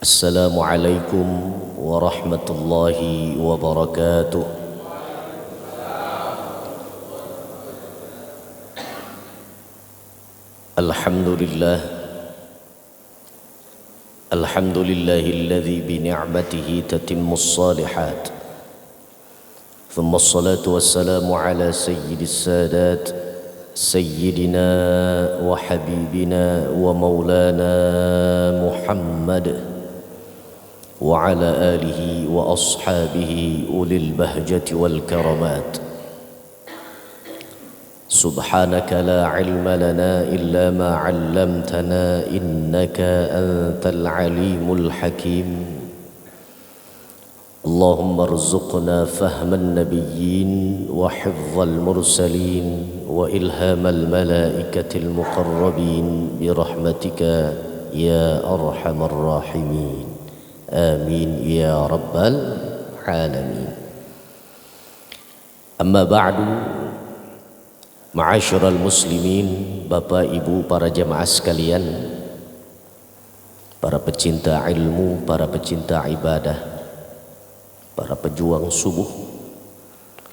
Assalamualaikum warahmatullahi wabarakatuh. Alhamdulillah, alhamdulillahilladzi bini'matihi tatimmus shalihat. Thumma assalatu wassalamu ala sayyidis sadat sayyidina wa habibina wa maulana Muhammad wa ala alihi wa ashabihi ulil bahjati wal karamat. Subhanaka la ilma lana illa ma 'allamtana innaka antal alimul hakim. Allahumma arzuqna fahman nabiyyin wa hifdzal mursalin wa ilhamal malaikatil muqarrabin bi rahmatika ya arhamar rahimin. Amin ya rabbal alamin. Amma ba'du, ma'asyiral muslimin, Bapak Ibu para jamaah sekalian, para pecinta ilmu, para pecinta ibadah, para pejuang subuh,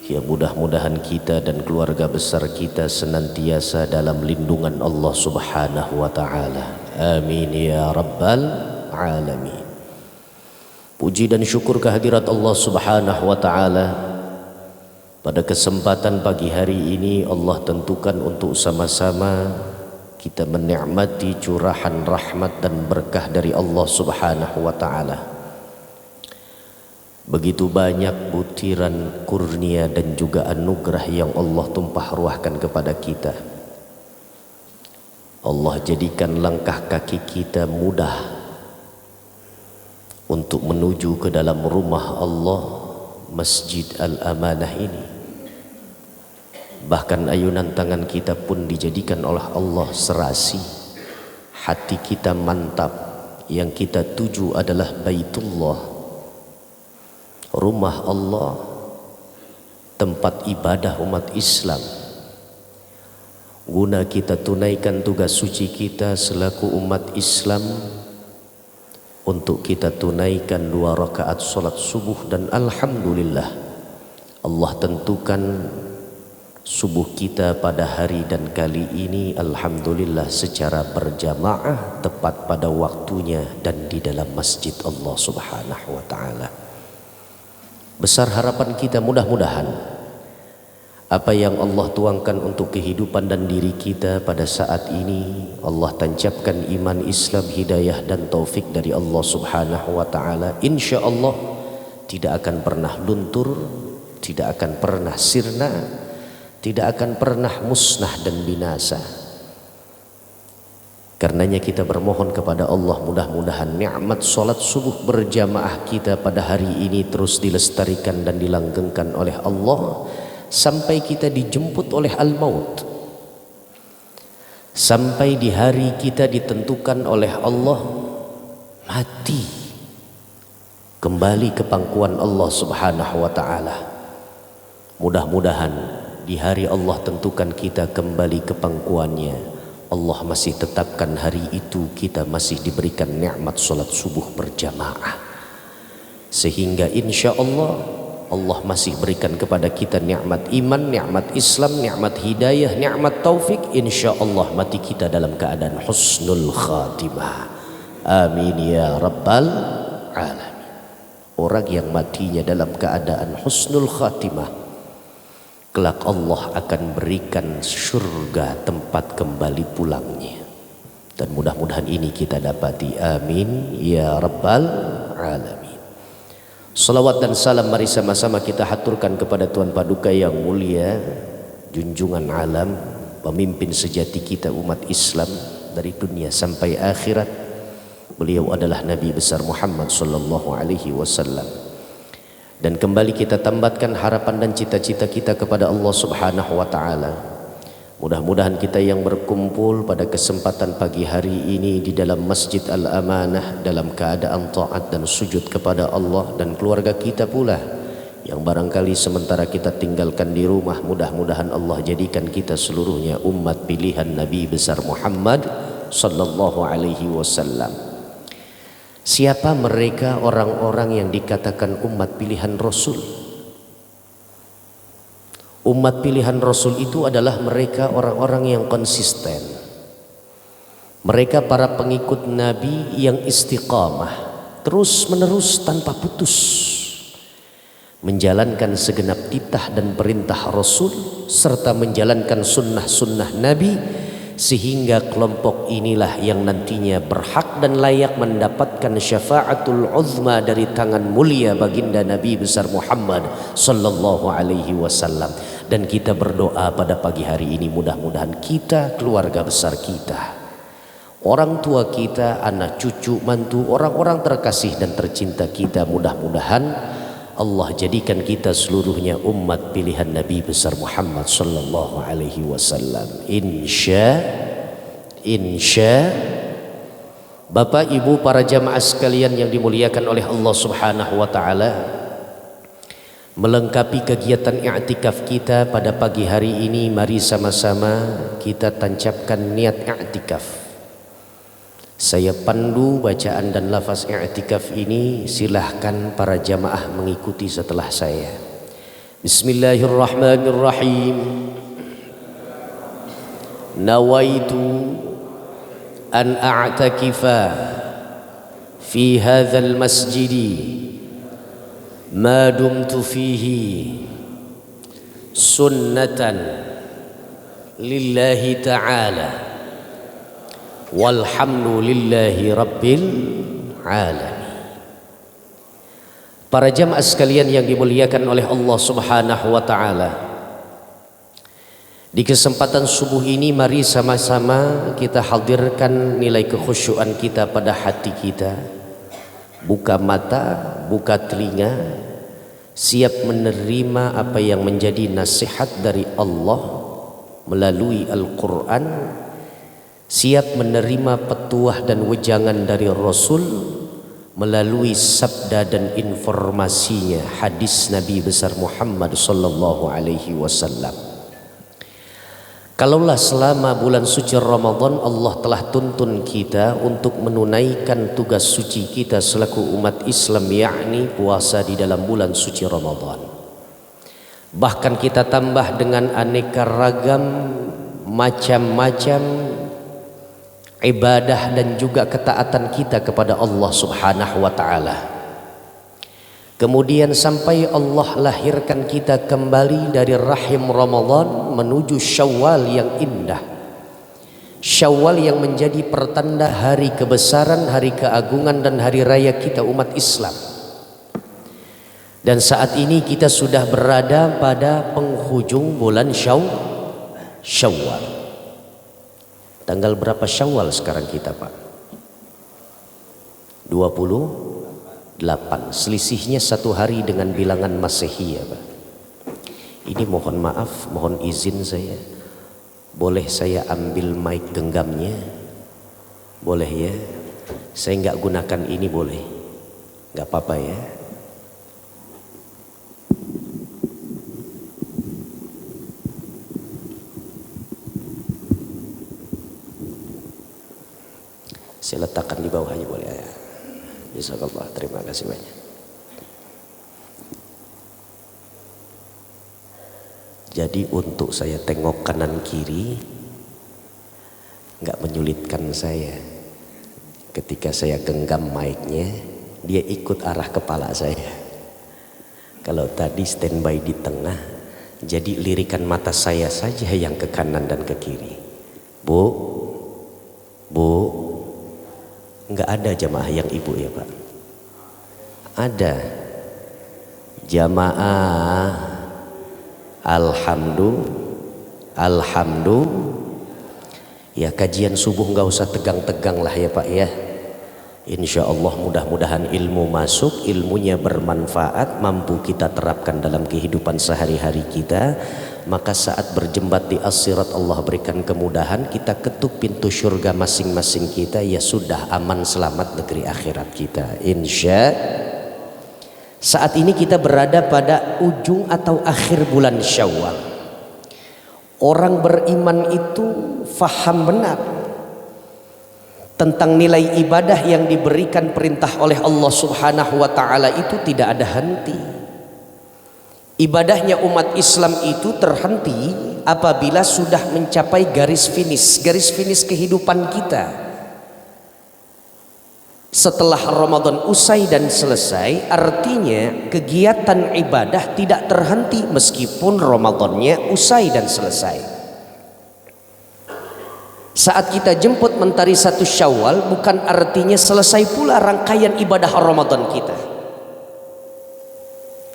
ya mudah-mudahan kita dan keluarga besar kita senantiasa dalam lindungan Allah Subhanahu wa taala. Amin ya rabbal alamin. Puji dan syukur kehadirat Allah Subhanahu wa taala. Pada kesempatan pagi hari ini Allah tentukan untuk sama-sama kita menikmati curahan rahmat dan berkah dari Allah Subhanahu wa taala. Begitu banyak butiran kurnia dan juga anugerah yang Allah tumpah ruahkan kepada kita. Allah jadikan langkah kaki kita mudah untuk menuju ke dalam rumah Allah, Masjid Al-Amanah ini. Bahkan ayunan tangan kita pun dijadikan oleh Allah serasi. Hati kita mantap, yang kita tuju adalah Baitullah, rumah Allah, tempat ibadah umat Islam. Guna kita tunaikan tugas suci kita selaku umat Islam, untuk kita tunaikan 2 rakaat solat subuh. Dan alhamdulillah Allah tentukan subuh kita pada hari dan kali ini alhamdulillah secara berjamaah tepat pada waktunya dan di dalam masjid Allah Subhanahu wa taala. Besar harapan kita, mudah-mudahan apa yang Allah tuangkan untuk kehidupan dan diri kita pada saat ini, Allah tancapkan iman, Islam, hidayah dan taufik dari Allah Subhanahu wa taala. Insyaallah tidak akan pernah luntur, tidak akan pernah sirna, tidak akan pernah musnah dan binasa. Karenanya kita bermohon kepada Allah, mudah-mudahan nikmat salat subuh berjamaah kita pada hari ini terus dilestarikan dan dilanggengkan oleh Allah sampai kita dijemput oleh al-maut, sampai di hari kita ditentukan oleh Allah mati, kembali ke pangkuan Allah Subhanahu wa taala. Mudah-mudahan di hari Allah tentukan kita kembali ke pangkuannya, Allah masih tetapkan hari itu kita masih diberikan nikmat salat subuh berjamaah, sehingga insya Allah Allah masih berikan kepada kita nikmat iman, nikmat Islam, nikmat hidayah, nikmat taufik. Insya Allah mati kita dalam keadaan husnul khatimah. Amin ya rabbal alamin. Orang yang matinya dalam keadaan husnul khatimah, kelak Allah akan berikan surga tempat kembali pulangnya. Dan mudah-mudahan ini kita dapati. Amin ya rabbal alamin. Salawat dan salam mari sama-sama kita haturkan kepada Tuan Paduka yang mulia, junjungan alam, pemimpin sejati kita umat Islam dari dunia sampai akhirat. Beliau adalah Nabi besar Muhammad sallallahu alaihi wasallam. Dan kembali kita tambatkan harapan dan cita-cita kita kepada Allah Subhanahu wa taala. Mudah-mudahan kita yang berkumpul pada kesempatan pagi hari ini di dalam Masjid Al-Amanah dalam keadaan taat dan sujud kepada Allah, dan keluarga kita pula yang barangkali sementara kita tinggalkan di rumah, mudah-mudahan Allah jadikan kita seluruhnya umat pilihan Nabi besar Muhammad sallallahu alaihi wasallam. Siapa mereka orang-orang yang dikatakan umat pilihan Rasul? Umat pilihan Rasul itu adalah mereka orang-orang yang konsisten. Mereka para pengikut Nabi yang istiqamah, terus menerus tanpa putus menjalankan segenap titah dan perintah Rasul serta menjalankan sunnah-sunnah Nabi, sehingga kelompok inilah yang nantinya berhak dan layak mendapatkan syafaatul uzma dari tangan mulia baginda Nabi besar Muhammad sallallahu alaihi wasallam. Dan kita berdoa pada pagi hari ini, mudah-mudahan kita, keluarga besar kita, orang tua kita, anak cucu, mantu, orang-orang terkasih dan tercinta kita, mudah-mudahan Allah jadikan kita seluruhnya umat pilihan Nabi besar Muhammad sallallahu alaihi wasallam. Insya Bapak Ibu para jamaah sekalian yang dimuliakan oleh Allah Subhanahu wa taala, melengkapi kegiatan i'tikaf kita pada pagi hari ini, mari sama-sama kita tancapkan niat i'tikaf. Saya pandu bacaan dan lafaz i'tikaf ini, silahkan para jamaah mengikuti setelah saya. Bismillahirrahmanirrahim. Nawaitu an a'takifa fi hadzal masjidi ma dumtu fihi sunnatan lillahi ta'ala walhamdulillahi rabbil alamin. Para jamaah sekalian yang dimuliakan oleh Allah Subhanahu wa taala, di kesempatan subuh ini mari sama-sama kita hadirkan nilai kekhusyuan kita pada hati kita. Buka mata, buka telinga, siap menerima apa yang menjadi nasihat dari Allah melalui Al-Quran, siap menerima petuah dan wejangan dari Rasul melalui sabda dan informasinya, hadis Nabi besar Muhammad sallallahu alaihi wasallam. Kalaulah selama bulan suci Ramadan Allah telah tuntun kita untuk menunaikan tugas suci kita selaku umat Islam, yakni puasa di dalam bulan suci Ramadan. Bahkan kita tambah dengan aneka ragam macam-macam ibadah dan juga ketaatan kita kepada Allah Subhanahu wa taala. Kemudian sampai Allah lahirkan kita kembali dari rahim Ramadan menuju Syawal yang indah. Syawal yang menjadi pertanda hari kebesaran, hari keagungan dan hari raya kita umat Islam. Dan saat ini kita sudah berada pada penghujung bulan Syawal. Tanggal berapa Syawal sekarang kita, Pak? 28. Selisihnya 1 hari dengan bilangan Masehi ya, Pak. Ini mohon maaf, mohon izin saya. Boleh saya ambil mic genggamnya? Boleh ya? Saya nggak gunakan ini, boleh? Nggak apa-apa ya? Saya letakkan di bawah aja boleh ya. Jazakallah, terima kasih banyak. Jadi untuk saya tengok kanan kiri nggak menyulitkan saya. Ketika saya genggam mic-nya, dia ikut arah kepala saya. Kalau tadi standby di tengah, jadi lirikan mata saya saja yang ke kanan dan ke kiri. Bu, nggak ada jamaah yang ibu ya Pak? Ada jamaah. Alhamdulillah. Ya kajian subuh nggak usah tegang-tegang lah ya Pak ya. Insya Allah mudah-mudahan ilmu masuk, ilmunya bermanfaat, mampu kita terapkan dalam kehidupan sehari-hari kita. Maka saat berjembat di as-sirat Allah berikan kemudahan, kita ketuk pintu surga masing-masing kita, ya sudah aman selamat negeri akhirat kita insya. Saat ini kita berada pada ujung atau akhir bulan Syawal. Orang beriman itu faham benar tentang nilai ibadah yang diberikan perintah oleh Allah Subhanahu wa taala itu tidak ada henti. Ibadahnya umat Islam itu terhenti apabila sudah mencapai garis finish kehidupan kita. Setelah Ramadan usai dan selesai, artinya kegiatan ibadah tidak terhenti meskipun Ramadannya usai dan selesai. Saat kita jemput mentari 1 Syawal bukan artinya selesai pula rangkaian ibadah Ramadan kita.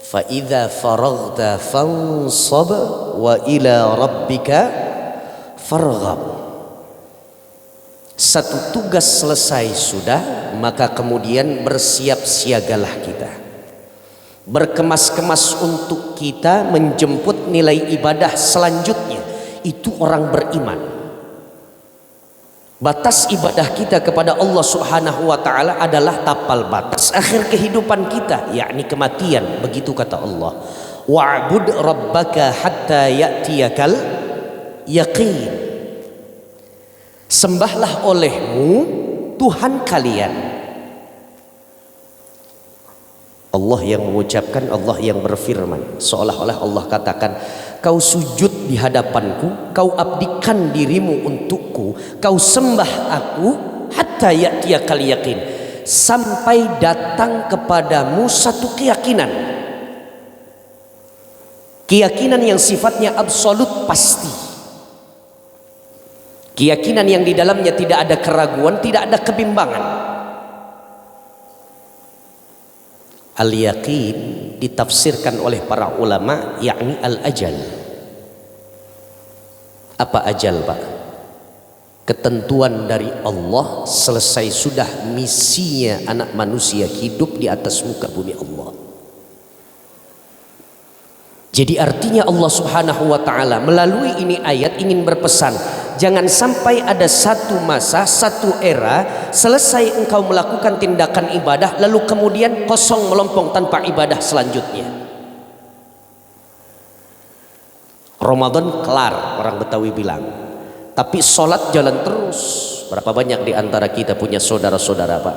Fa idza faraghta fansab wa ila rabbika farghab. Satu tugas selesai sudah, maka kemudian bersiap siagalah kita, berkemas-kemas untuk kita menjemput nilai ibadah selanjutnya. Itu orang beriman. Batas ibadah kita kepada Allah Subhanahu wa taala adalah tapal batas akhir kehidupan kita, yakni kematian. Begitu kata Allah, wa'bud rabbaka hatta ya'tiyakal yaqin. Sembahlah olehmu Tuhan kalian. Allah yang mengucapkan, Allah yang berfirman, seolah-olah Allah katakan, kau sujud di hadapanku, kau abdikan dirimu untukku, kau sembah aku hatta ya'tiyakal yaqin, sampai datang kepadamu satu keyakinan. Keyakinan yang sifatnya absolut, pasti. Keyakinan yang di dalamnya tidak ada keraguan, tidak ada kebimbangan. Al-yaqin ditafsirkan oleh para ulama yakni al-ajal. Apa ajal, Pak? Ketentuan dari Allah, selesai sudah misinya anak manusia hidup di atas muka bumi Allah. Jadi artinya Allah Subhanahu wa taala melalui ini ayat ingin berpesan, jangan sampai ada satu masa, satu era selesai engkau melakukan tindakan ibadah lalu kemudian kosong melompong tanpa ibadah selanjutnya. Ramadan kelar, orang Betawi bilang, tapi sholat jalan terus. Berapa banyak di antara kita punya saudara-saudara, Pak,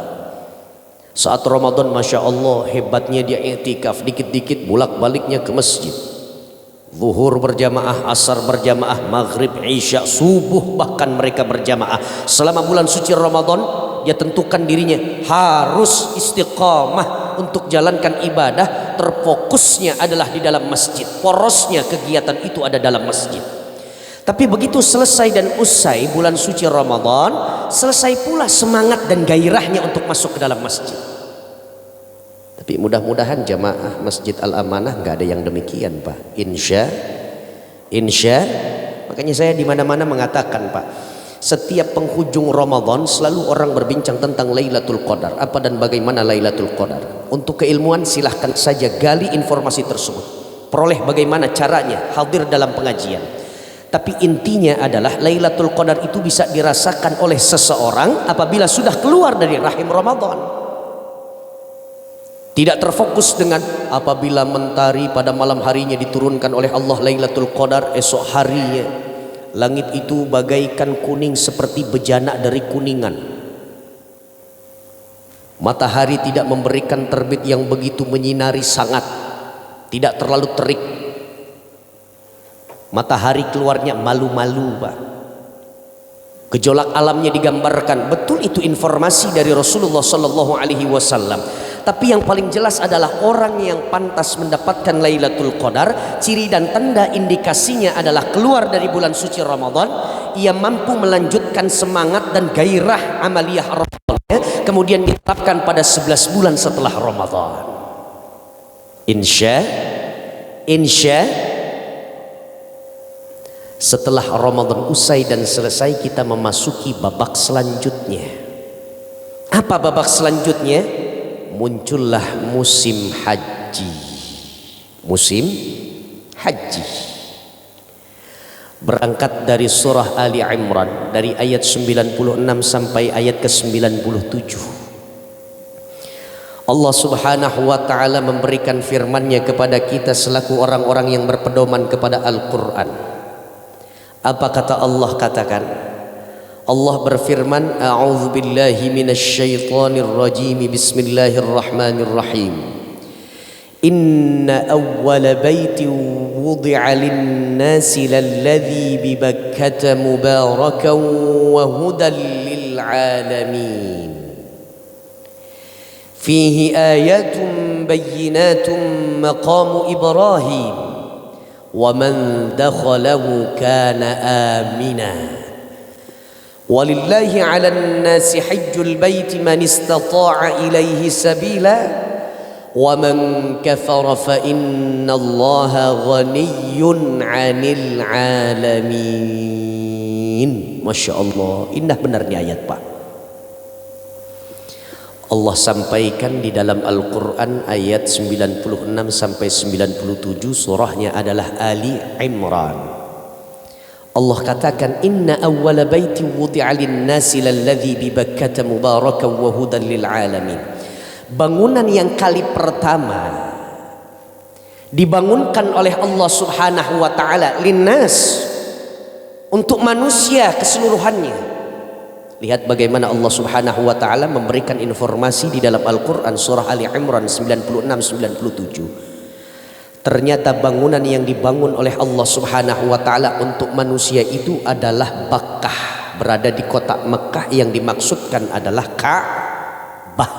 saat Ramadan Masya Allah hebatnya dia i'tikaf, dikit-dikit bolak-baliknya ke masjid. Zuhur berjamaah, asar berjamaah, maghrib, isya, subuh bahkan mereka berjamaah. Selama bulan suci Ramadan dia tentukan dirinya harus istiqamah untuk jalankan ibadah, terfokusnya adalah di dalam masjid, porosnya kegiatan itu ada dalam masjid. Tapi begitu selesai dan usai bulan suci Ramadan, selesai pula semangat dan gairahnya untuk masuk ke dalam masjid. Tapi mudah-mudahan jamaah Masjid Al-Amanah nggak ada yang demikian, Pak. Insya. Makanya saya di mana-mana mengatakan, Pak, setiap penghujung Ramadan selalu orang berbincang tentang Lailatul Qadar. Apa dan bagaimana Lailatul Qadar? Untuk keilmuan silahkan saja gali informasi tersebut. Peroleh bagaimana caranya, hadir dalam pengajian. Tapi intinya adalah Lailatul Qadar itu bisa dirasakan oleh seseorang apabila sudah keluar dari rahim Ramadan. Tidak terfokus dengan apabila mentari pada malam harinya diturunkan oleh Allah Lailatul Qadar, esok harinya langit itu bagaikan kuning seperti bejana dari kuningan. Matahari tidak memberikan terbit yang begitu menyinari sangat, tidak terlalu terik. Matahari keluarnya malu-malu, Pak. Gejolak alamnya digambarkan. Betul, itu informasi dari Rasulullah Sallallahu Alaihi Wasallam. Tapi yang paling jelas adalah orang yang pantas mendapatkan Lailatul Qadar, ciri dan tanda indikasinya adalah keluar dari bulan suci Ramadan, ia mampu melanjutkan semangat dan gairah amaliyah Ramadannya, kemudian diterapkan pada 11 bulan setelah Ramadan. Insya setelah Ramadan usai dan selesai, kita memasuki babak selanjutnya. Apa babak selanjutnya? Muncullah musim haji. Musim haji berangkat dari surah Ali Imran dari ayat 96 sampai ayat ke-97. Allah Subhanahu wa taala memberikan firman-Nya kepada kita selaku orang-orang yang berpedoman kepada Al-Qur'an. Apa kata Allah? Katakan, Allah berfirman, a'udzu billahi minasyaitonir rajim, bismillahirrahmanirrahim. Inna awwala baitin wudi'a lin-nasi lalladzi bi Bakkata mubarakan wa hudan lil alamin. Fihi ayatun bayyinatun maqamu Ibrahim wa man dakhalahu kana amina. Walillahi 'alan nasi hajjul baiti man istata'a ilaihi sabila wa man kafara fa innallaha ghaniyyun 'anil 'alamin. Masya Allah, indah benarnya ayat Pak. Allah sampaikan di dalam Al-Quran ayat 96 sampai 97, surahnya adalah Ali Imran. Allah katakan, inna awwala baiti wudi'a lin-nasi lalladzi bi Bakkata mubarakan wa hudan lil alamin. Bangunan yang kali pertama dibangunkan oleh Allah Subhanahu wa taala linnas, untuk manusia keseluruhannya. Lihat bagaimana Allah Subhanahu wa taala memberikan informasi di dalam Al-Qur'an surah Ali Imran 96-97. Ternyata bangunan yang dibangun oleh Allah Subhanahu wa taala untuk manusia itu adalah Bakkah, berada di kota Mekah. Yang dimaksudkan adalah Ka'bah.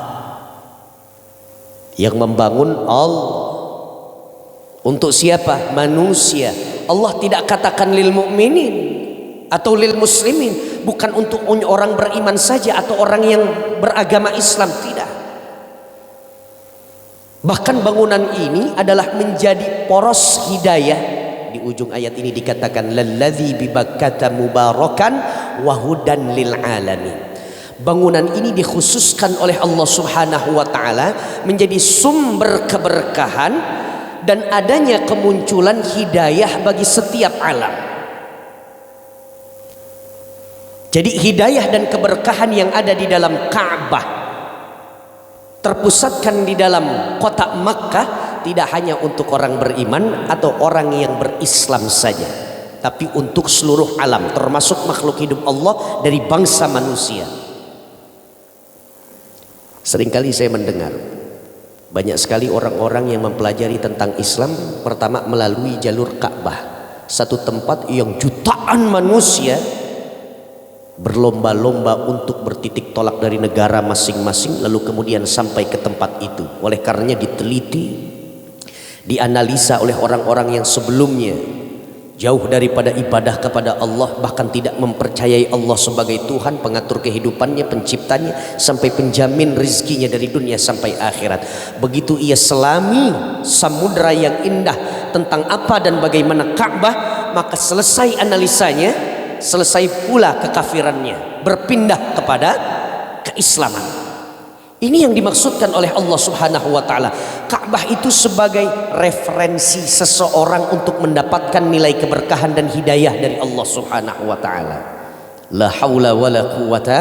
Yang membangun Allah. Untuk siapa? Manusia. Allah tidak katakan lil mu'minin atau lil muslimin, bukan untuk orang beriman saja atau orang yang beragama Islam, tidak. Bahkan bangunan ini adalah menjadi poros hidayah. Di ujung ayat ini dikatakan lalladzi bi Bakkata mubarakan wa hudan lil alamin. Bangunan ini dikhususkan oleh Allah Subhanahu wa taala menjadi sumber keberkahan dan adanya kemunculan hidayah bagi setiap alam. Jadi hidayah dan keberkahan yang ada di dalam Ka'bah terpusatkan di dalam kota Makkah tidak hanya untuk orang beriman atau orang yang berislam saja, tapi untuk seluruh alam, termasuk makhluk hidup Allah dari bangsa manusia. Seringkali saya mendengar banyak sekali orang-orang yang mempelajari tentang Islam pertama melalui jalur Ka'bah, satu tempat yang jutaan manusia berlomba-lomba untuk bertitik tolak dari negara masing-masing, lalu kemudian sampai ke tempat itu. Oleh karenanya diteliti, dianalisa oleh orang-orang yang sebelumnya jauh daripada ibadah kepada Allah, bahkan tidak mempercayai Allah sebagai Tuhan, pengatur kehidupannya, penciptanya, sampai penjamin rezekinya dari dunia sampai akhirat. Begitu ia selami samudra yang indah tentang apa dan bagaimana Ka'bah, maka selesai analisanya, selesai pula kekafirannya, berpindah kepada keislaman. Ini yang dimaksudkan oleh Allah Subhanahu wa taala. Ka'bah itu sebagai referensi seseorang untuk mendapatkan nilai keberkahan dan hidayah dari Allah Subhanahu wa taala. La haula wala quwata.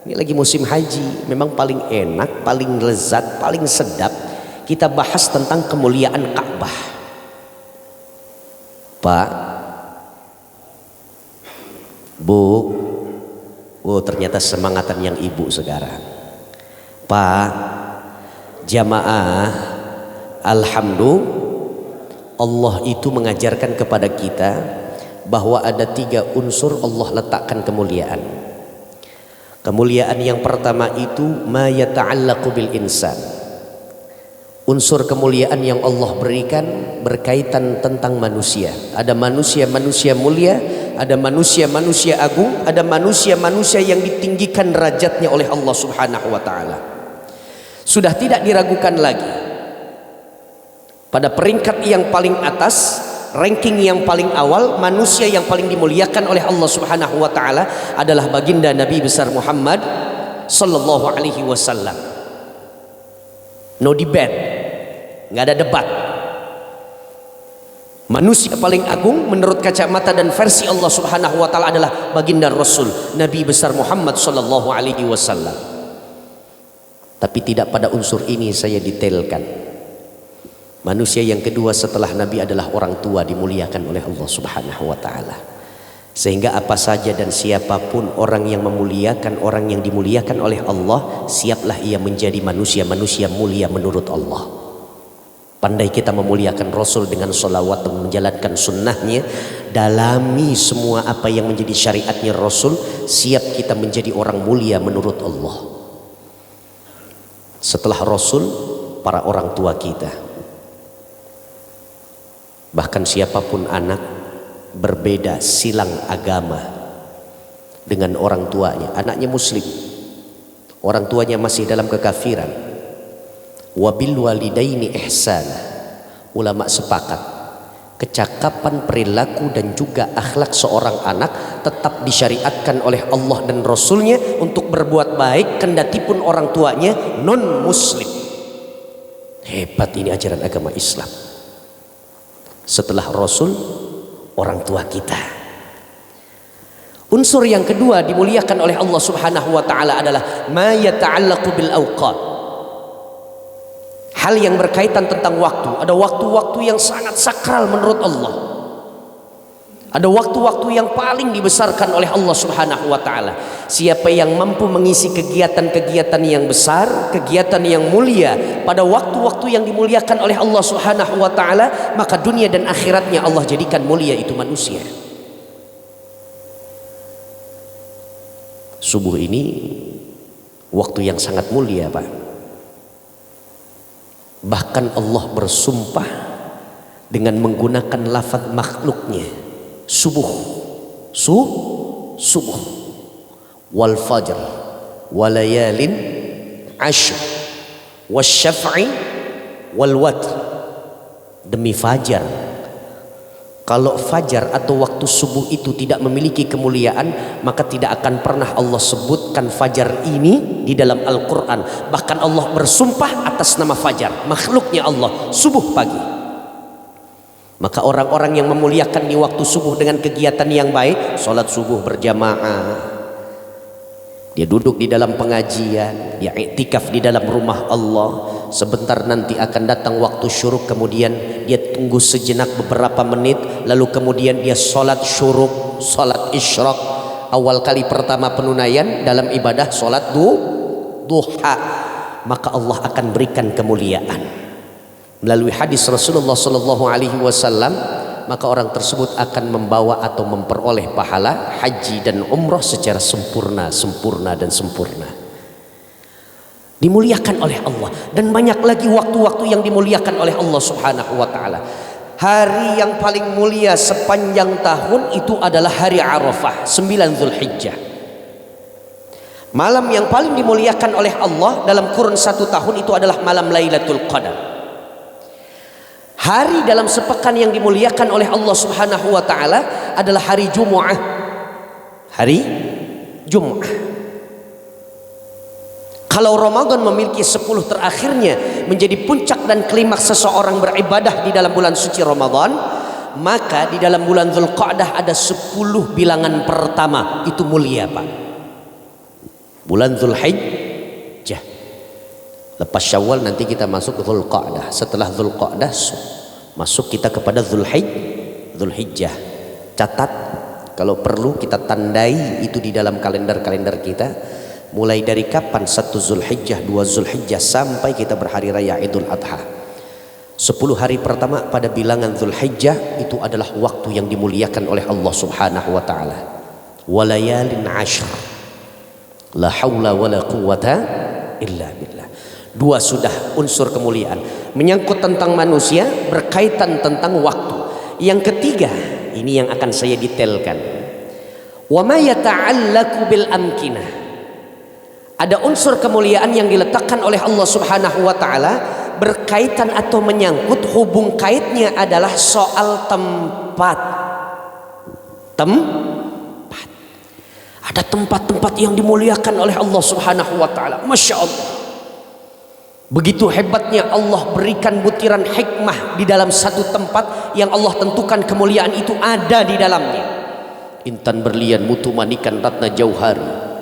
Ini lagi musim haji, memang paling enak, paling lezat, paling sedap kita bahas tentang kemuliaan Ka'bah. Pak, Bu, oh ternyata semangatan yang ibu sekarang. Pak, jamaah, alhamdulillah, Allah itu mengajarkan kepada kita bahwa ada 3 unsur Allah letakkan kemuliaan. Kemuliaan yang pertama itu ma yata'allaqu bil insan. Unsur kemuliaan yang Allah berikan berkaitan tentang manusia. Ada manusia-manusia mulia, ada manusia-manusia agung, ada manusia-manusia yang ditinggikan derajatnya oleh Allah Subhanahu wa taala. Sudah tidak diragukan lagi, pada peringkat yang paling atas, ranking yang paling awal, manusia yang paling dimuliakan oleh Allah Subhanahu wa taala adalah baginda Nabi besar Muhammad sallallahu alaihi wasallam. No debate, nggak ada debat. Manusia paling agung menurut kacamata dan versi Allah Subhanahu wa taala adalah baginda Rasul Nabi besar Muhammad sallallahu alaihi wasallam. Tapi tidak pada unsur ini saya detailkan. Manusia yang kedua setelah Nabi adalah orang tua, dimuliakan oleh Allah Subhanahu wa taala. Sehingga apa saja dan siapapun orang yang memuliakan orang yang dimuliakan oleh Allah, siaplah ia menjadi manusia-manusia mulia menurut Allah. Pandai kita memuliakan Rasul dengan sholawat dan menjalankan sunnahnya, dalami semua apa yang menjadi syariatnya Rasul, siap kita menjadi orang mulia menurut Allah. Setelah Rasul, para orang tua kita, bahkan siapapun anak, berbeda silang agama dengan orang tuanya. Anaknya muslim, orang tuanya masih dalam kekafiran. Wabil walidaini ihsana. Ulama sepakat kecakapan, perilaku dan juga akhlak seorang anak tetap disyariatkan oleh Allah dan Rasulnya untuk berbuat baik kendati pun orang tuanya non muslim. Hebat ini ajaran agama Islam. Setelah Rasul, orang tua kita. Unsur yang kedua dimuliakan oleh Allah Subhanahu wa taala adalah ma yata'allaqu bil awqat. Hal yang berkaitan tentang waktu. Ada waktu-waktu yang sangat sakral menurut Allah. Ada waktu-waktu yang paling dibesarkan oleh Allah Subhanahu wa taala. Siapa yang mampu mengisi kegiatan-kegiatan yang besar, kegiatan yang mulia pada waktu-waktu yang dimuliakan oleh Allah Subhanahu wa taala, maka dunia dan akhiratnya Allah jadikan mulia itu manusia. Subuh ini waktu yang sangat mulia, Pak. Bahkan Allah bersumpah dengan menggunakan lafaz makhluknya. Subuh, subuh, wal fajr, walayalin ashr, wasyaf'i, wal watr. Demi fajar. Kalau fajar atau waktu subuh itu tidak memiliki kemuliaan, maka tidak akan pernah Allah sebutkan fajar ini di dalam Al-Quran. Bahkan Allah bersumpah atas nama fajar, makhluknya Allah, subuh pagi. Maka orang-orang yang memuliakan di waktu subuh dengan kegiatan yang baik, sholat subuh berjamaah, dia duduk di dalam pengajian, dia iktikaf di dalam rumah Allah. Sebentar nanti akan datang waktu syuruk, kemudian dia tunggu sejenak beberapa menit, lalu kemudian dia sholat syuruk, sholat isyraq. Awal kali pertama penunaian dalam ibadah sholat duha, maka Allah akan berikan kemuliaan melalui hadis Rasulullah Sallallahu Alaihi Wasallam. Maka orang tersebut akan membawa atau memperoleh pahala haji dan umrah secara sempurna. Dimuliakan oleh Allah. Dan banyak lagi waktu-waktu yang dimuliakan oleh Allah Subhanahu wa taala. Hari yang paling mulia sepanjang tahun itu adalah hari Arafah, 9 Zulhijjah. Malam yang paling dimuliakan oleh Allah dalam kurun 1 tahun itu adalah malam Lailatul Qadar. Hari dalam sepekan yang dimuliakan oleh Allah Subhanahu wa taala adalah hari Jumu'ah. Hari Jumu'ah. Kalau Ramadan memiliki 10 terakhirnya menjadi puncak dan klimaks seseorang beribadah di dalam bulan suci Ramadan, maka di dalam bulan Dzulqa'dah ada 10 bilangan pertama itu mulia, Pak. Bulan Dzulhijjah. Lepas Syawal nanti kita masuk ke Dzulqa'dah. Setelah Dzulqa'dah masuk kita kepada Dzulhijjah. Catat, kalau perlu kita tandai itu di dalam kalender-kalender kita. Mulai dari kapan 1 Zulhijjah, 2 Zulhijjah sampai kita berhari raya Idul Adha. 10 hari pertama pada bilangan Zulhijjah itu adalah waktu yang dimuliakan oleh Allah Subhanahu wa taala. Walayalin ashr. La haula wala quwata illa billah. 2 sudah unsur kemuliaan. Menyangkut tentang manusia, berkaitan tentang waktu. Yang ketiga, ini yang akan saya detailkan. Wa ma yata'allaqu bil amkinah. Ada unsur kemuliaan yang diletakkan oleh Allah Subhanahu wa taala berkaitan atau menyangkut, hubung kaitnya adalah soal tempat. Tempat. Ada tempat-tempat yang dimuliakan oleh Allah Subhanahu wa taala. Masya Allah. Begitu hebatnya Allah berikan butiran hikmah di dalam satu tempat yang Allah tentukan kemuliaan itu ada di dalamnya. Intan berlian, mutu manikan, ratna jauhari.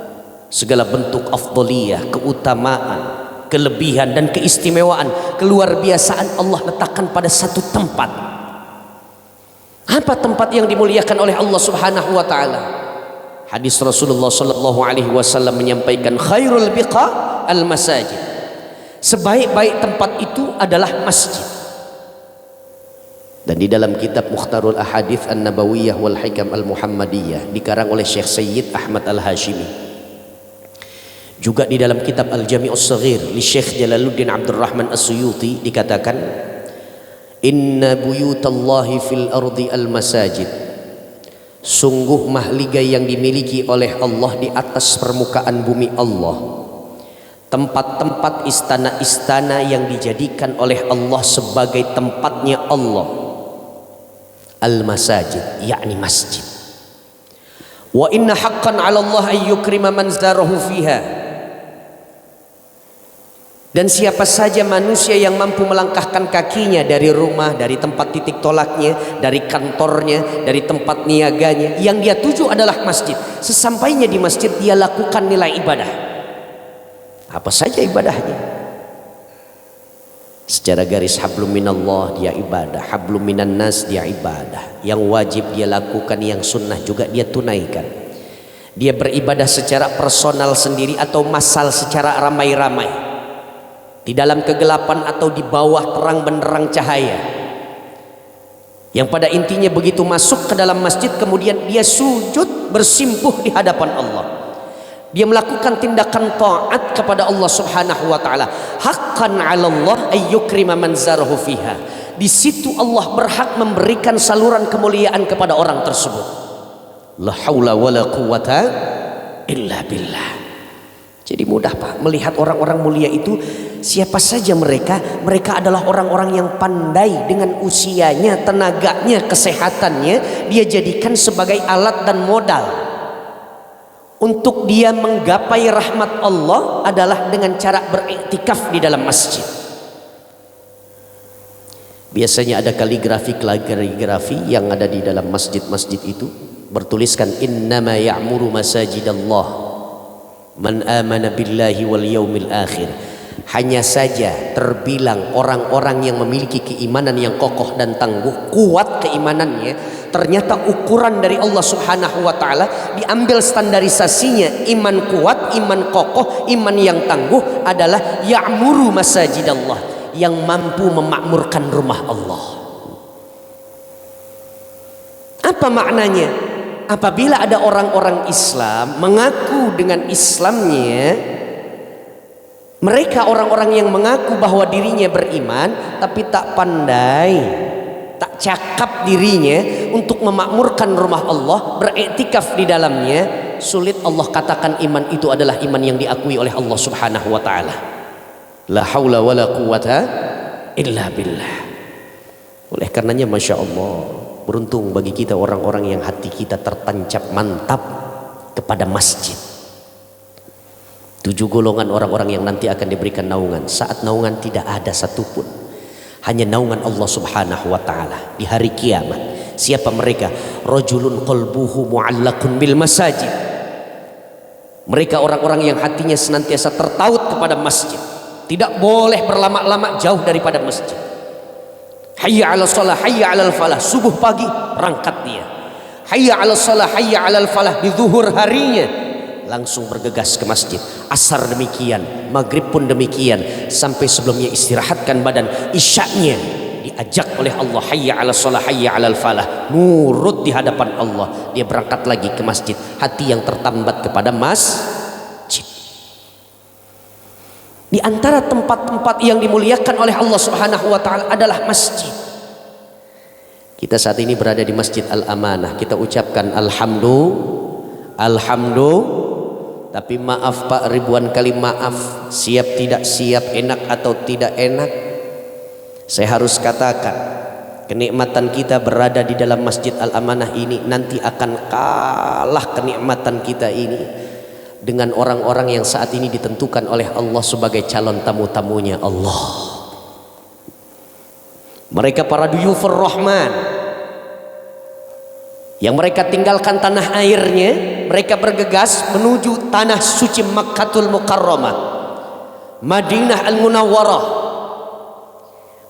Segala bentuk afdaliyah, keutamaan, kelebihan dan keistimewaan, keluar biasaan Allah letakkan pada satu tempat. Apa tempat yang dimuliakan oleh Allah Subhanahu wa taala? Hadis Rasulullah sallallahu alaihi wasallam menyampaikan khairul biqa al masajid. Sebaik-baik tempat itu adalah masjid. Dan di dalam kitab Mukhtarul Ahadits An-Nabawiyah wal Hikam Al-Muhammadiyah dikarang oleh Syekh Sayyid Ahmad Al-Hashimi, juga di dalam kitab Al-Jami'us Shaghir li Syekh Jalaluddin Abdurrahman As-Suyuti dikatakan, inna buyutallahi fil ardi al-masajid, sungguh mahligai yang dimiliki oleh Allah di atas permukaan bumi Allah, tempat-tempat istana-istana yang dijadikan oleh Allah sebagai tempatnya Allah, al-masajid, yakni masjid. Wa inna haqqan 'ala Allah ay yukrima man zarahu fiha, dan siapa saja manusia yang mampu melangkahkan kakinya dari rumah, dari tempat titik tolaknya, dari kantornya, dari tempat niaganya, yang dia tuju adalah masjid. Sesampainya di masjid dia lakukan nilai ibadah. Apa saja ibadahnya? Secara garis hablum minallah dia ibadah, hablum minan nas dia ibadah. Yang wajib dia lakukan, yang sunnah juga dia tunaikan. Dia beribadah secara personal sendiri atau massal secara ramai-ramai, di dalam kegelapan atau di bawah terang benderang cahaya, yang pada intinya begitu masuk ke dalam masjid kemudian dia sujud bersimpuh di hadapan Allah. Dia melakukan tindakan taat kepada Allah Subhanahu wa taala. Haqqan 'ala Allah ay yukrima man zarahu fiha. Di situ Allah berhak memberikan saluran kemuliaan kepada orang tersebut. La haula wala quwata illa billah. Jadi mudah Pak melihat orang-orang mulia itu. Siapa saja mereka? Mereka adalah orang-orang yang pandai dengan usianya, tenaganya, kesehatannya. Dia jadikan sebagai alat dan modal untuk dia menggapai rahmat Allah adalah dengan cara beriktikaf di dalam masjid. Biasanya ada kaligrafi yang ada di dalam masjid-masjid itu bertuliskan innama ya'muru masajidallah man amana billahi wal yaumil akhir. Hanya saja terbilang orang-orang yang memiliki keimanan yang kokoh dan tangguh, kuat keimanannya, ternyata ukuran dari Allah Subhanahu wa taala diambil standarisasinya. Iman kuat, iman kokoh, iman yang tangguh adalah ya'muru masajidallah, yang mampu memakmurkan rumah Allah. Apa maknanya? Apabila ada orang-orang Islam mengaku dengan Islamnya, mereka orang-orang yang mengaku bahwa dirinya beriman tapi tak pandai, tak cakap dirinya untuk memakmurkan rumah Allah, beriktikaf di dalamnya, sulit Allah katakan iman itu adalah iman yang diakui oleh Allah Subhanahu wa taala. La haula wala quwata illa billah. Oleh karenanya Masya Allah, beruntung bagi kita orang-orang yang hati kita tertancap mantap kepada masjid. 7 golongan orang-orang yang nanti akan diberikan naungan. Saat naungan tidak ada satupun, hanya naungan Allah Subhanahu wa taala di hari kiamat. Siapa mereka? Rajulun qalbuhu mu'allaqun bil masajid. Mereka orang-orang yang hatinya senantiasa tertaut kepada masjid, tidak boleh berlama-lama jauh daripada masjid. Hayya 'alal shalah, hayya 'alal falah. Subuh pagi berangkat dia. Hayya 'alal shalah, hayya 'alal falah. Di zuhur harinya langsung bergegas ke masjid. Asar demikian, maghrib pun demikian, sampai sebelumnya istirahatkan badan. Isyaknya diajak oleh Allah, hayya 'alal shalah, hayya 'alal falah. Nurut di hadapan Allah, dia berangkat lagi ke masjid. Hati yang tertambat kepada masjid. Di antara tempat-tempat yang dimuliakan oleh Allah Subhanahu wa taala adalah masjid. Kita saat ini berada di Masjid Al-Amanah. Kita ucapkan alhamdulillah. Tapi maaf Pak, ribuan kali maaf, siap tidak siap, enak atau tidak enak, saya harus katakan kenikmatan kita berada di dalam Masjid Al-Amanah ini nanti akan kalah kenikmatan kita ini dengan orang-orang yang saat ini ditentukan oleh Allah sebagai calon tamu-tamunya Allah. Mereka para duyufur rahman yang mereka tinggalkan tanah airnya, mereka bergegas menuju tanah suci Makkatul Mukarramah, Madinah Al-Munawwarah.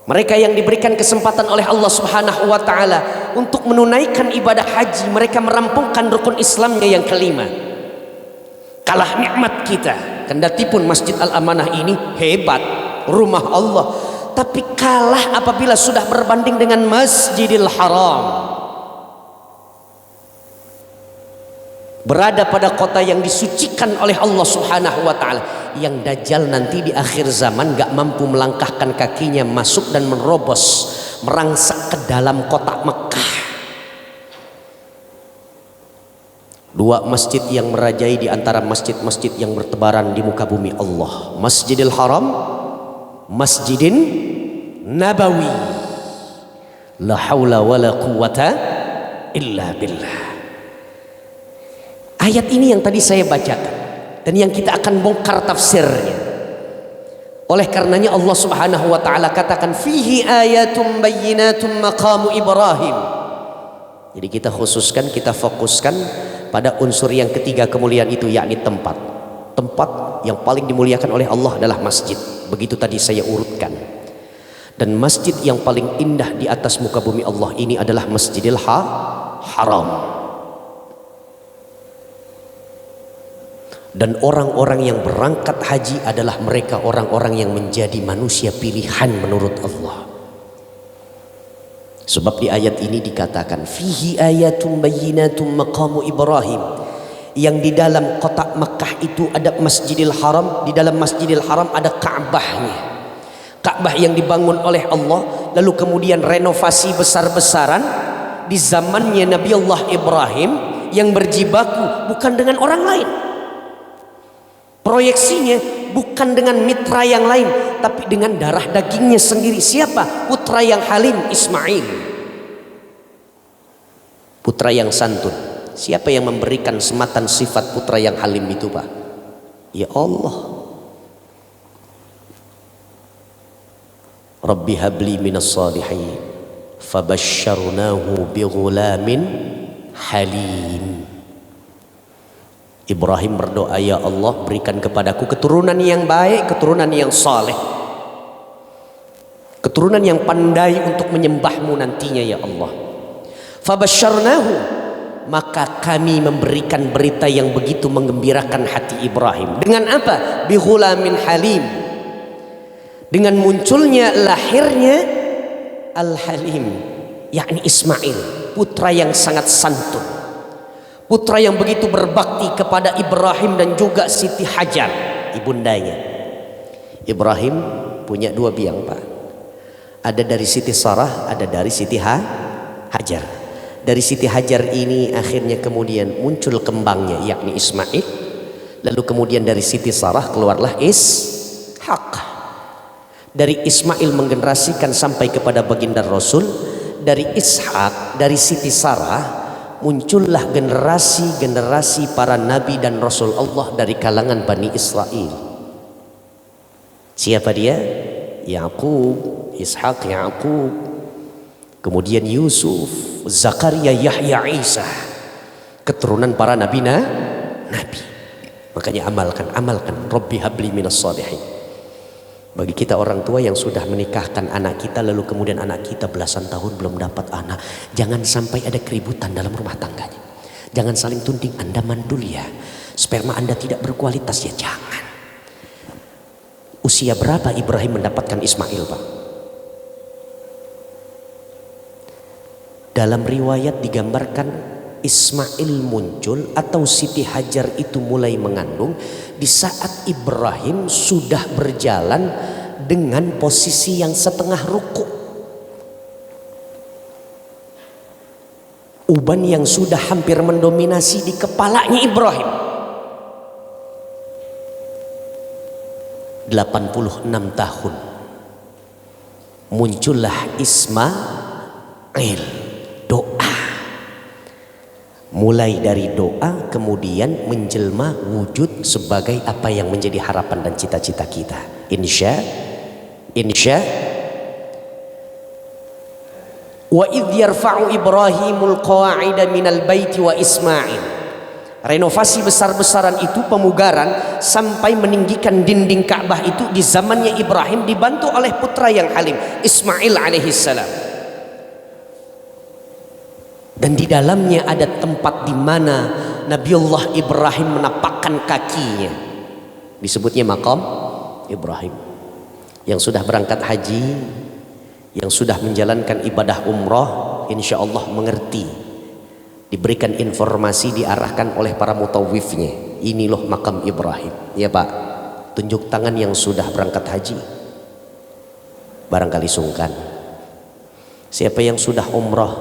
Mereka yang diberikan kesempatan oleh Allah Subhanahu wa taala untuk menunaikan ibadah haji, mereka merampungkan rukun Islamnya yang kelima. Kalah nikmat kita, kendati pun Masjid Al-Amanah ini hebat, rumah Allah, tapi kalah apabila sudah berbanding dengan Masjidil Haram. Berada pada kota yang disucikan oleh Allah Subhanahu wa taala, yang Dajjal nanti di akhir zaman gak mampu melangkahkan kakinya masuk dan menerobos, merangsak ke dalam kota Mekah. Dua masjid yang merajai di antara masjid-masjid yang bertebaran di muka bumi Allah, Masjidil Haram, Masjidin Nabawi. La haula wala quwata illa billah. Ayat ini yang tadi saya bacakan dan yang kita akan bongkar tafsirnya. Oleh karenanya Allah Subhanahu wa taala katakan fihi ayatum bayyinatum maqamu Ibrahim. Jadi kita khususkan, kita fokuskan pada unsur yang ketiga kemuliaan itu, yakni tempat. Tempat yang paling dimuliakan oleh Allah adalah masjid. Begitu tadi saya urutkan. Dan masjid yang paling indah di atas muka bumi Allah ini adalah Masjidil Haram. Dan orang-orang yang berangkat haji adalah mereka orang-orang yang menjadi manusia pilihan menurut Allah. Sebab di ayat ini dikatakan fihi ayatum bayyinatum maqamu Ibrahim, yang di dalam kota Makkah itu ada Masjidil Haram. Di dalam Masjidil Haram ada Ka'bahnya, Ka'bah yang dibangun oleh Allah, lalu kemudian renovasi besar-besaran di zamannya Nabi Allah Ibrahim, yang berjibaku bukan dengan orang lain. Proyeksinya bukan dengan mitra yang lain, tapi dengan darah dagingnya sendiri. Siapa? Putra yang halim, Ismail. Putra yang santun. Siapa yang memberikan sematan sifat putra yang halim itu, Pak? Ya Allah. Rabbi habli minas salihin fabasyarnahu bighulamin halim. Ibrahim berdoa, ya Allah berikan kepadaku keturunan yang baik, keturunan yang saleh, keturunan yang pandai untuk menyembahmu nantinya ya Allah. Fabasyarnahu, maka kami memberikan berita yang begitu menggembirakan hati Ibrahim. Dengan apa? Bighulamin halim, dengan munculnya, lahirnya Al-Halim, yakni Ismail, putra yang sangat santun, putra yang begitu berbakti kepada Ibrahim dan juga Siti Hajar, ibundanya. Ibrahim punya dua biang, Pak. Ada dari Siti Sarah, ada dari Siti Hajar. Dari Siti Hajar ini akhirnya kemudian muncul kembangnya, yakni Ismail. Lalu kemudian dari Siti Sarah keluarlah Ishaq. Dari Ismail menggenerasikan sampai kepada baginda Rasul. Dari Ishaq, dari Siti Sarah, muncullah generasi-generasi para nabi dan rasul Allah dari kalangan Bani Israel. Siapa dia? Yakub, Ishaq, Yakub, kemudian Yusuf, Zakaria, Yahya, Isa, keturunan para nabi. Makanya amalkan Rabbi habli minas salihin. Bagi kita orang tua yang sudah menikahkan anak kita, lalu kemudian anak kita belasan tahun belum dapat anak, jangan sampai ada keributan dalam rumah tangganya. Jangan saling tunting, Anda mandul ya, sperma Anda tidak berkualitas ya, jangan. Usia berapa Ibrahim mendapatkan Ismail, Pak? Dalam riwayat digambarkan Ismail muncul atau Siti Hajar itu mulai mengandung di saat Ibrahim sudah berjalan dengan posisi yang setengah ruku. Uban yang sudah hampir mendominasi di kepalanya Ibrahim. 86 tahun muncullah Ismail. Doa, mulai dari doa kemudian menjelma wujud sebagai apa yang menjadi harapan dan cita-cita kita. Insya wa idh yarfa'u Ibrahimul qawa'ida minal baiti wa Ismail. Renovasi besar-besaran itu, pemugaran, sampai meninggikan dinding Ka'bah itu di zamannya Ibrahim, dibantu oleh putra yang halim, Ismail alaihissalam. Dan di dalamnya ada tempat di mana Nabiullah Ibrahim menapakkan kakinya, disebutnya maqam Ibrahim. Yang sudah berangkat haji, yang sudah menjalankan ibadah umrah, insya Allah mengerti, diberikan informasi, diarahkan oleh para mutawifnya, ini loh makam Ibrahim. Ya Pak, tunjuk tangan yang sudah berangkat haji, barangkali sungkan. Siapa yang sudah umrah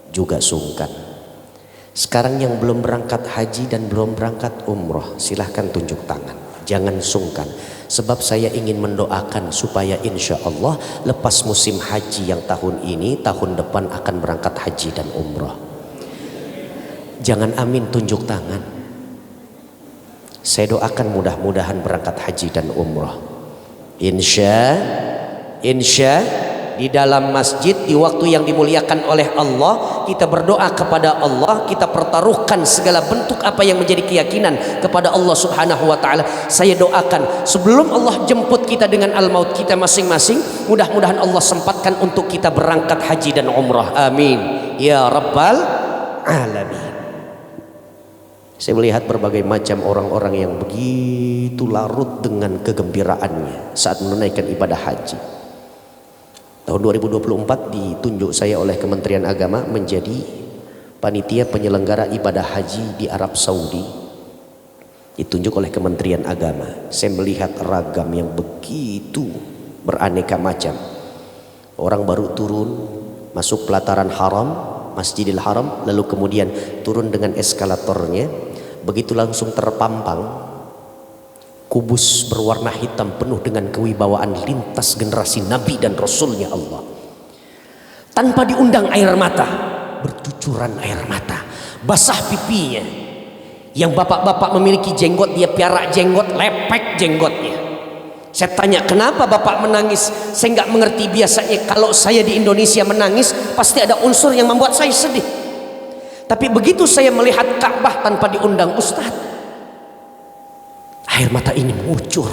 juga sungkan. Sekarang yang belum berangkat haji dan belum berangkat umrah, silahkan tunjuk tangan, jangan sungkan. Sebab saya ingin mendoakan supaya insya Allah lepas musim haji yang tahun ini, tahun depan akan berangkat haji dan umrah. Jangan amin, tunjuk tangan. Saya doakan mudah-mudahan berangkat haji dan umrah. Insya di dalam masjid, di waktu yang dimuliakan oleh Allah, kita berdoa kepada Allah, kita pertaruhkan segala bentuk apa yang menjadi keyakinan kepada Allah Subhanahu wa taala. Saya doakan sebelum Allah jemput kita dengan al-maut kita masing-masing, mudah-mudahan Allah sempatkan untuk kita berangkat haji dan umrah. Amin ya rabbal alamin. Saya melihat berbagai macam orang-orang yang begitu larut dengan kegembiraannya saat menunaikan ibadah haji. Tahun 2024 ditunjuk saya oleh Kementerian Agama menjadi panitia penyelenggara ibadah haji di Arab Saudi. Ditunjuk oleh Kementerian Agama. Saya melihat ragam yang begitu beraneka macam. Orang baru turun masuk pelataran haram, Masjidil Haram, lalu kemudian turun dengan eskalatornya. Begitu langsung terpampang kubus berwarna hitam penuh dengan kewibawaan lintas generasi Nabi dan Rasulnya Allah. Tanpa diundang air mata, bercucuran air mata, basah pipinya. Yang bapak-bapak memiliki jenggot, dia piara jenggot, lepek jenggotnya. Saya tanya, kenapa bapak menangis? Saya nggak mengerti. Biasanya kalau saya di Indonesia menangis, pasti ada unsur yang membuat saya sedih. Tapi begitu saya melihat Ka'bah tanpa diundang Ustadz, air mata ini mengucur.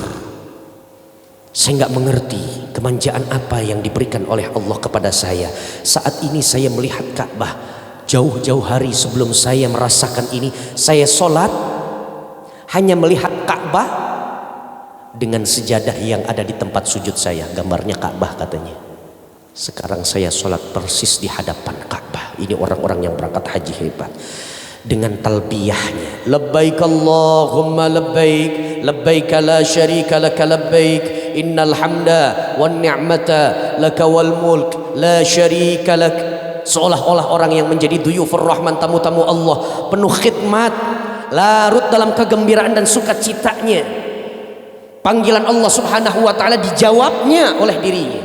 Saya nggak mengerti kemanjaan apa yang diberikan oleh Allah kepada saya. Saat ini saya melihat Ka'bah. Jauh-jauh hari sebelum saya merasakan ini, saya sholat hanya melihat Ka'bah dengan sejadah yang ada di tempat sujud saya. Gambarnya Ka'bah katanya. Sekarang saya sholat persis di hadapan Ka'bah. Ini orang-orang yang berangkat haji hebat. Dengan talbiyahnya, labbaik Allahumma labbaik, labbaik la syarika laka labbaik, innal hamda wan ni'mata laka wal mulk la syarika lak. Seolah-olah orang yang menjadi duyufur rahman, tamu-tamu Allah, penuh khidmat, larut dalam kegembiraan dan sukacitanya. Panggilan Allah Subhanahu wa taala dijawabnya oleh dirinya.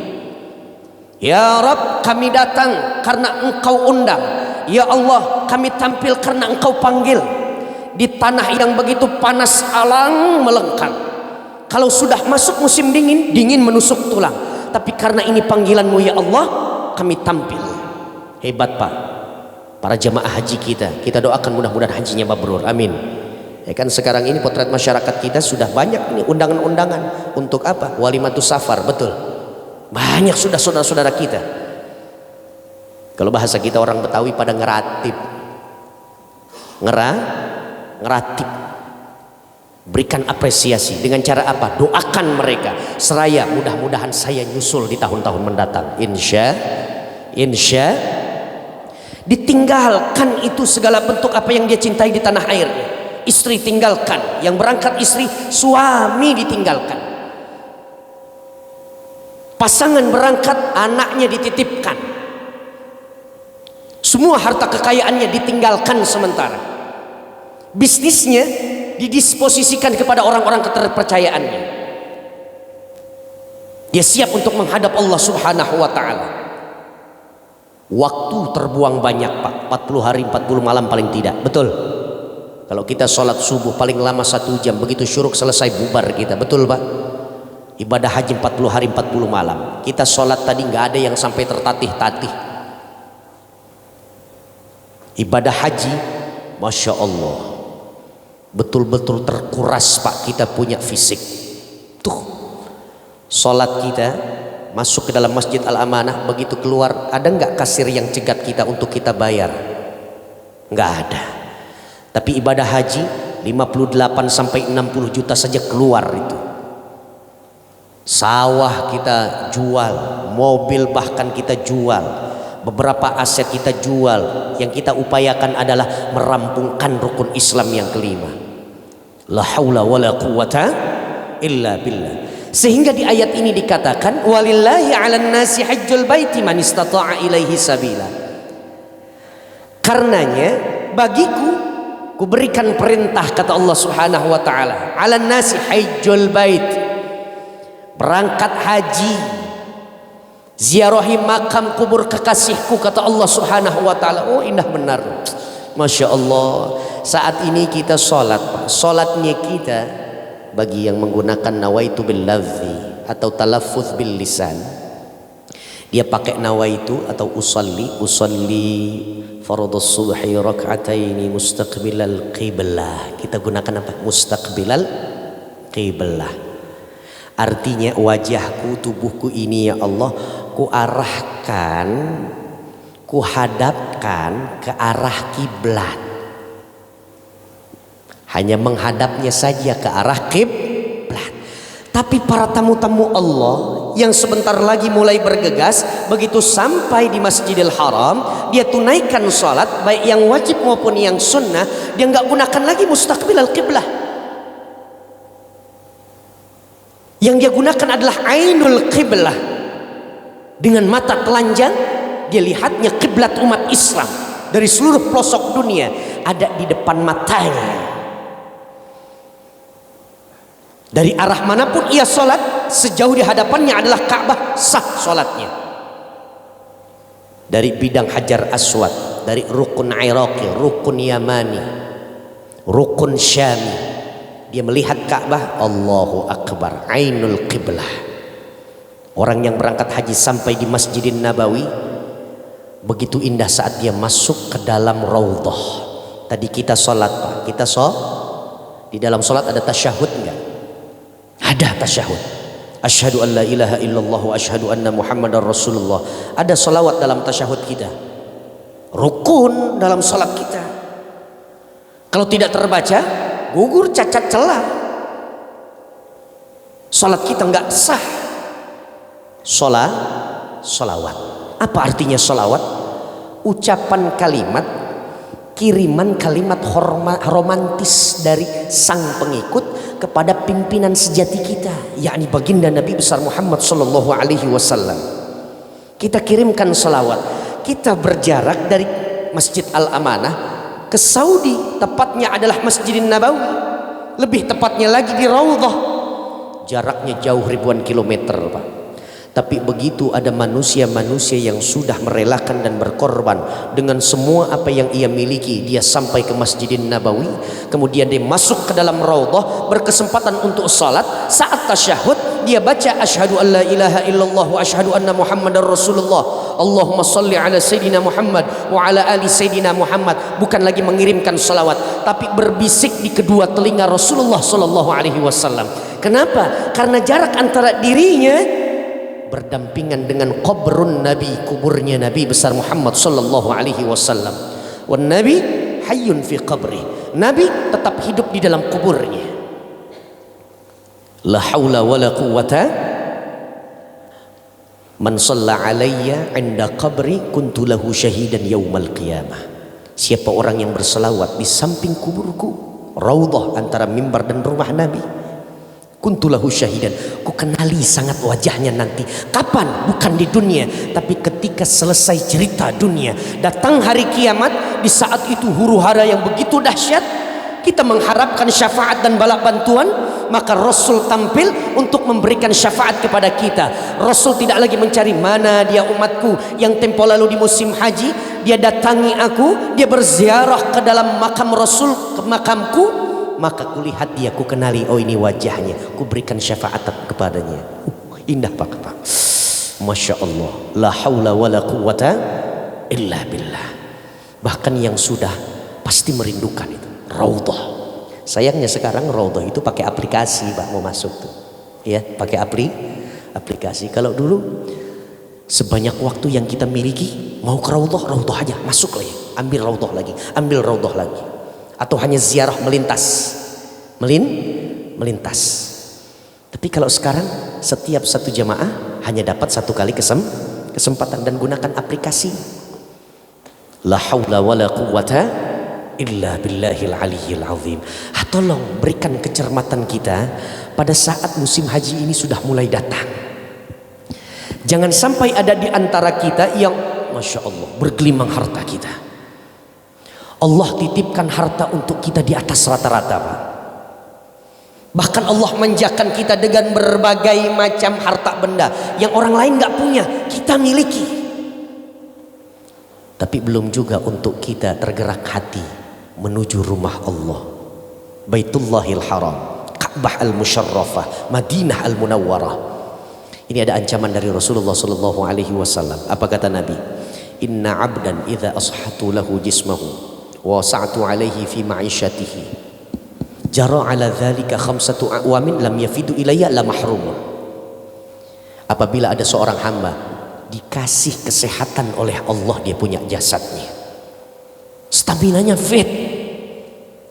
Ya Rabb, kami datang karena Engkau undang. Ya Allah, kami tampil karena Engkau panggil. Di tanah yang begitu panas, alang melengkang. Kalau sudah masuk musim dingin, dingin menusuk tulang. Tapi karena ini panggilan-Mu ya Allah, kami tampil. Hebat Pak. Para jamaah haji kita doakan mudah-mudahan hajinya mabrur. Amin. Ya kan sekarang ini potret masyarakat kita sudah banyak ini undangan-undangan untuk apa? Walimatus safar, betul. Banyak sudah saudara-saudara kita. Kalau bahasa kita orang Betawi pada ngeratip. Ngeratip. Berikan apresiasi dengan cara apa? Doakan mereka. Seraya mudah-mudahan saya nyusul di tahun-tahun mendatang. Insya ditinggalkan itu segala bentuk apa yang dia cintai di tanah airnya. Istri tinggalkan, yang berangkat istri, suami ditinggalkan. Pasangan berangkat, anaknya dititipkan. Semua harta kekayaannya ditinggalkan sementara. Bisnisnya didisposisikan kepada orang-orang keterpercayaannya. Dia siap untuk menghadap Allah Subhanahu wa taala. Waktu terbuang banyak Pak, 40 hari 40 malam paling tidak, betul. Kalau kita sholat subuh paling lama 1 jam, begitu syuruk selesai bubar kita, betul Pak. Ibadah haji 40 hari 40 malam, kita sholat tadi nggak ada yang sampai tertatih-tatih. Ibadah haji Masya Allah, betul-betul terkuras Pak, kita punya fisik. Tuh, sholat kita masuk ke dalam Masjid Al-Amanah, begitu keluar ada nggak kasir yang cegat kita untuk kita bayar? Nggak ada. Tapi ibadah haji 58 sampai 60 juta saja keluar itu. Sawah kita jual, mobil bahkan kita jual, beberapa aset kita jual. Yang kita upayakan adalah merampungkan rukun Islam yang kelima. La haula wala quwata illa billah. Sehingga di ayat ini dikatakan walillahi 'alan nasi hajjul baiti man istata'a ilaihi sabila. Karenanya bagiku kuberikan perintah, kata Allah Subhanahu wa taala, 'alan nasi hajjul bait, berangkat haji, ziarahi makam kubur kekasihku, kata Allah Subhanahu wa taala. Oh, indah benar. Masya Allah. Saat ini kita sholat, Pak. Sholatnya kita, bagi yang menggunakan nawaitu bil lafzi atau talaffuz bil lisan, dia pakai nawaitu atau usalli fardhus subhi rak'ataini mustaqbilal qiblah. Kita gunakan apa? Mustaqbilal qiblah. Artinya wajahku, tubuhku ini ya Allah, ku arahkan, ku hadapkan ke arah kiblat. Hanya menghadapnya saja ke arah kiblat. Tapi para tamu-tamu Allah yang sebentar lagi mulai bergegas, begitu sampai di Masjidil Haram, dia tunaikan sholat baik yang wajib maupun yang sunnah, dia nggak gunakan lagi mustaqbilal qiblah. Yang dia gunakan adalah ainul qiblah. Dengan mata telanjang dia lihatnya kiblat umat Islam dari seluruh pelosok dunia ada di depan matanya. Dari arah manapun ia sholat, sejauh di hadapannya adalah Ka'bah, sah sholatnya. Dari bidang Hajar Aswad, dari rukun Iraqi, rukun Yamani, rukun Syami, dia melihat Ka'bah, Allahu Akbar, ainul qiblah. Orang yang berangkat haji sampai di Masjidin Nabawi, begitu indah saat dia masuk ke dalam raudhah. Tadi kita sholat, Pak, kita di dalam sholat ada tasyahud enggak? Ada tasyahud. Asyhadu an la ilaha illallah wa asyhadu anna Muhammadar Rasulullah. Ada salawat dalam tasyahud kita. Rukun dalam salat kita. Kalau tidak terbaca, gugur cacat celah. Salat kita enggak sah. Salawat. Apa artinya salawat? Ucapan kalimat, kiriman kalimat romantis dari sang pengikut kepada pimpinan sejati kita, yakni baginda Nabi besar Muhammad sallallahu alaihi wasallam. Kita kirimkan salawat. Kita berjarak dari Masjid Al-Amanah ke Saudi, tepatnya adalah Masjidin Nabawi. Lebih tepatnya lagi di Raudhah. Jaraknya jauh ribuan kilometer, Pak. Tapi begitu ada manusia-manusia yang sudah merelakan dan berkorban dengan semua apa yang ia miliki, dia sampai ke Masjidin Nabawi, kemudian dia masuk ke dalam raudhah, berkesempatan untuk salat. Saat tasyahud dia baca asyhadu an la ilaha illallah wa asyhadu anna Muhammadar Rasulullah. Allahumma salli ala sayyidina Muhammad wa ala ali sayyidina Muhammad. Bukan lagi mengirimkan salawat, tapi berbisik di kedua telinga Rasulullah sallallahu alaihi wasallam. Kenapa? Karena jarak antara dirinya berdampingan dengan kuburun Nabi, kuburnya Nabi besar Muhammad sallallahu alaihi wasallam. Wan Nabi hayyun fi qabri. Nabi tetap hidup di dalam kuburnya. La haula wala quwata. Man shalla alayya 'inda qabri kuntu lahu syahidan yaumal qiyamah. Siapa orang yang berselawat di samping kuburku, raudhah antara mimbar dan rumah Nabi, kuntulahu syahidan, ku kenali sangat wajahnya nanti. Kapan? Bukan di dunia, tapi ketika selesai cerita dunia, datang hari kiamat. Di saat itu huru hara yang begitu dahsyat, kita mengharapkan syafaat dan bala bantuan, maka Rasul tampil untuk memberikan syafaat kepada kita. Rasul tidak lagi mencari mana dia umatku yang tempo lalu di musim haji dia datangi aku, dia berziarah ke dalam makam Rasul, ke makamku, maka kulihat dia, ku kenali, oh ini wajahnya, ku berikan syafaat kepadanya. Indah Pak. Masya Allah, la haula wala quwata illa billah. Bahkan yang sudah pasti merindukan itu raudhah. Sayangnya sekarang raudhah itu pakai aplikasi, Pak, mau masuk tuh ya, pakai aplikasi. Kalau dulu sebanyak waktu yang kita miliki, mau ke raudhah aja, masuk lagi, ambil raudhah lagi, atau hanya ziarah melintas. Tapi kalau sekarang setiap satu jamaah hanya dapat satu kali kesempatan, dan gunakan aplikasi. La haula wala quwwata illa billahil aliyyil azim. Tolong berikan kecermatan kita pada saat musim haji ini sudah mulai datang. Jangan sampai ada di antara kita yang Masya Allah bergelimang harta kita. Allah titipkan harta untuk kita di atas rata-rata, Pak. Bahkan Allah manjakan kita dengan berbagai macam harta benda yang orang lain gak punya, kita miliki. Tapi belum juga untuk kita tergerak hati menuju rumah Allah, Baitullahil Haram, Ka'bah al-Musharrafah, Madinah al-Munawwarah. Ini ada ancaman dari Rasulullah sallallahu alaihi wasallam. Apa kata Nabi? Inna 'abdan idza ashatu lahu jismahu wa sa'tu alaihi fi ma'isyatihi jara ala dzalika khamsatu awamin lam yafidu ilayya la mahrum. Apabila ada seorang hamba dikasih kesehatan oleh Allah, dia punya jasadnya, staminanya fit,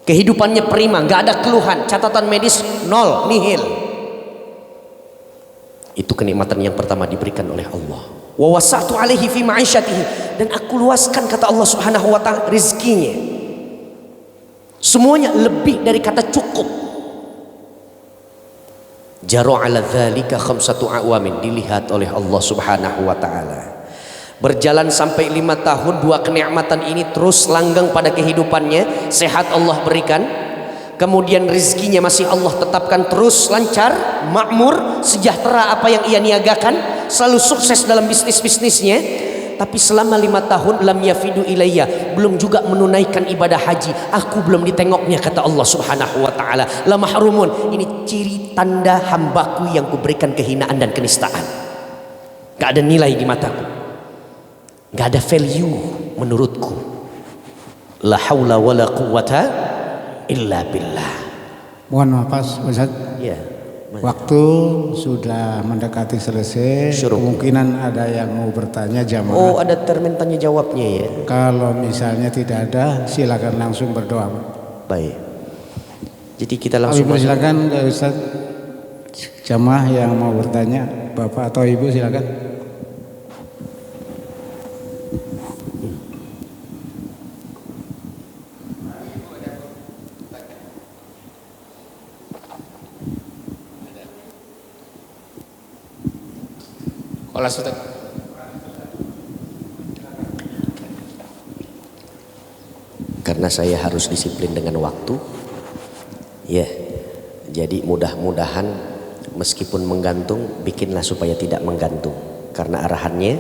kehidupannya prima, nggak ada keluhan, catatan medis nol, nihil. Itu kenikmatan yang pertama diberikan oleh Allah. Wa wasa'tu alaihi fi ma'isyatihi, dan aku luaskan, kata Allah Subhanahu wa taala, rezekinya. Semuanya lebih dari kata cukup. Jaru ala dzalika khamsatu awamin, dilihat oleh Allah Subhanahu wa taala. Berjalan sampai 5 tahun, 2 kenikmatan ini terus langgeng pada kehidupannya. Sehat Allah berikan, kemudian rezekinya masih Allah tetapkan terus lancar, makmur, sejahtera apa yang ia niagakan, selalu sukses dalam bisnisnya. Tapi selama 5 tahun lam yafidu ilayya, belum juga menunaikan ibadah haji, aku belum ditengoknya, kata Allah Subhanahu wa taala. La mahrumun, ini ciri tanda hambaku yang kuberikan kehinaan dan kenistaan. Gak ada nilai di mataku, gak ada value menurutku. La haula wala quwwata illa billah. Mohon maaf Ustaz. Ya. Waktu sudah mendekati selesai. Kemungkinan ada yang mau bertanya jamaah. Oh, ada termin tanya jawabnya ya. Kalau misalnya tidak ada, silakan langsung berdoa. Baik. Jadi kita langsung silakan Ustaz. Jamaah yang mau bertanya, Bapak atau Ibu silakan. Karena saya harus disiplin dengan waktu, ya. Jadi mudah-mudahan meskipun menggantung, bikinlah supaya tidak menggantung. Karena arahannya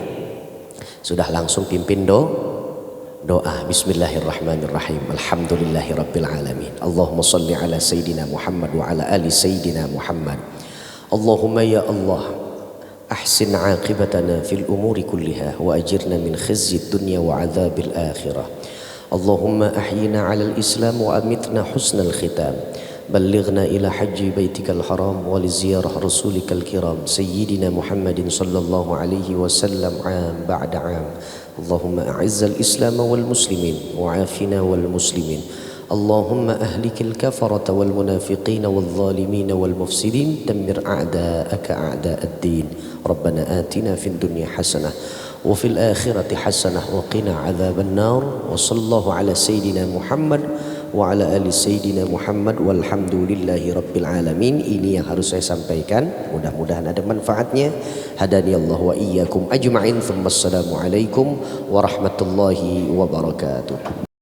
sudah langsung pimpin doa. Bismillahirrahmanirrahim. Alhamdulillahirabbil alamin. Allahumma shalli ala sayyidina Muhammad wa ala ali sayyidina Muhammad. Allahumma ya Allah, أحسن عاقبتنا في الأمور كلها وأجرنا من خزي الدنيا وعذاب الآخرة. اللهم أحينا على الإسلام وأمتنا حسن الختام. بلغنا إلى حج بيتك الحرام ولزيارة رسولك الكرام سيدنا محمد صلى الله عليه وسلم عام بعد عام. اللهم أعز الإسلام والمسلمين وعافنا والمسلمين. اللهم أهلك الكفرة والمنافقين والظالمين والمفسدين. دمر أعداءك أعداء الدين. ربنا آتنا في الدنيا حسنة وفي الآخرة حسنة وقنا عذاب النار. وصلى الله على سيدنا محمد وعلى آل سيدنا Muhammad walhamdulillahi rabbil alamin. Ini yang harus saya sampaikan, mudah-mudahan ada manfaatnya. Hadani Allah wa iyyakum ajma'in. Assalamualaikum warahmatullahi wabarakatuh.